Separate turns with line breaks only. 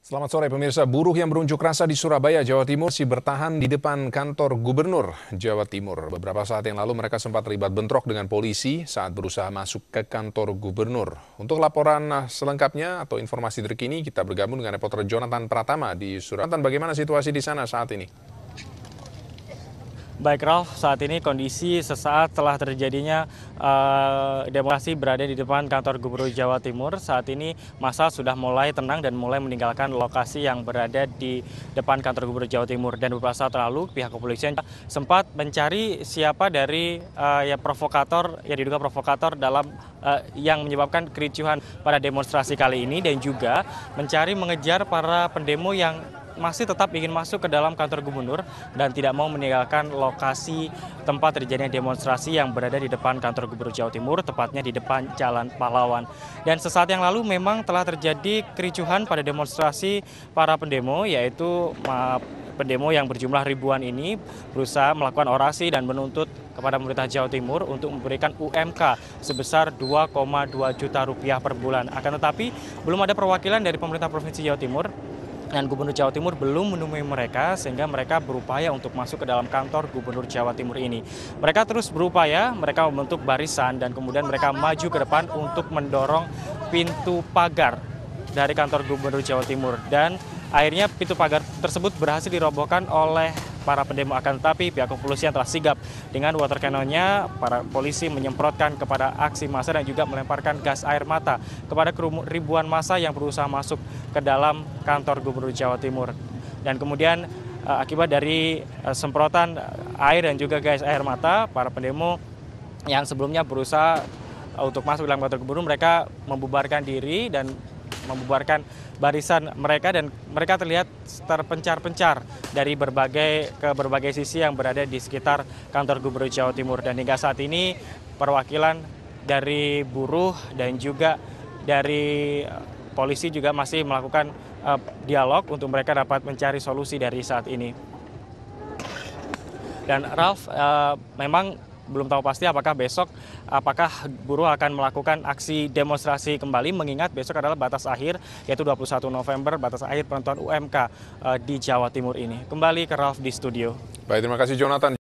Selamat sore pemirsa, buruh yang berunjuk rasa di Surabaya, Jawa Timur masih bertahan di depan kantor Gubernur Jawa Timur. Beberapa saat yang lalu mereka sempat terlibat bentrok dengan polisi saat berusaha masuk ke kantor Gubernur. Untuk laporan selengkapnya atau informasi terkini, kita bergabung dengan reporter Jonathan Pratama di Surabaya. Bagaimana situasi di sana saat ini?
Baik Ralf, saat ini kondisi sesaat setelah terjadinya demonstrasi berada di depan kantor Gubernur Jawa Timur. Saat ini massa sudah mulai tenang dan mulai meninggalkan lokasi yang berada di depan kantor Gubernur Jawa Timur. Dan beberapa saat lalu pihak kepolisian sempat mencari siapa dari provokator yang diduga provokator dalam yang menyebabkan kericuhan pada demonstrasi kali ini, dan juga mengejar para pendemo yang masih tetap ingin masuk ke dalam kantor gubernur dan tidak mau meninggalkan lokasi tempat terjadinya demonstrasi yang berada di depan kantor Gubernur Jawa Timur, tepatnya di depan Jalan Pahlawan. Dan sesaat yang lalu memang telah terjadi kericuhan pada demonstrasi para pendemo, yaitu pendemo yang berjumlah ribuan ini berusaha melakukan orasi dan menuntut kepada pemerintah Jawa Timur untuk memberikan UMK sebesar 2,2 juta rupiah per bulan. Akan tetapi belum ada perwakilan dari pemerintah Provinsi Jawa Timur dan Gubernur Jawa Timur belum menemui mereka, sehingga mereka berupaya untuk masuk ke dalam kantor Gubernur Jawa Timur ini. Mereka terus berupaya, mereka membentuk barisan dan kemudian mereka maju ke depan untuk mendorong pintu pagar dari kantor Gubernur Jawa Timur. Dan akhirnya pintu pagar tersebut berhasil dirobohkan oleh para pendemo. Akan tetapi pihak kepolisian telah sigap dengan water cannon-nya. Para polisi menyemprotkan kepada aksi massa dan juga melemparkan gas air mata kepada ribuan massa yang berusaha masuk ke dalam kantor Gubernur Jawa Timur. Dan kemudian akibat dari semprotan air dan juga gas air mata, para pendemo yang sebelumnya berusaha untuk masuk dalam kantor gubernur, mereka membubarkan diri dan membubarkan barisan mereka, dan mereka terlihat terpencar-pencar dari berbagai sisi yang berada di sekitar kantor Gubernur Jawa Timur. Dan hingga saat ini perwakilan dari buruh dan juga dari polisi juga masih melakukan dialog untuk mereka dapat mencari solusi dari saat ini. Dan Ralf, memang belum tahu pasti apakah buruh akan melakukan aksi demonstrasi kembali, mengingat besok adalah batas akhir, yaitu 21 November, batas akhir penentuan UMK di Jawa Timur ini. Kembali ke Ralf di studio.
Baik, terima kasih Jonathan.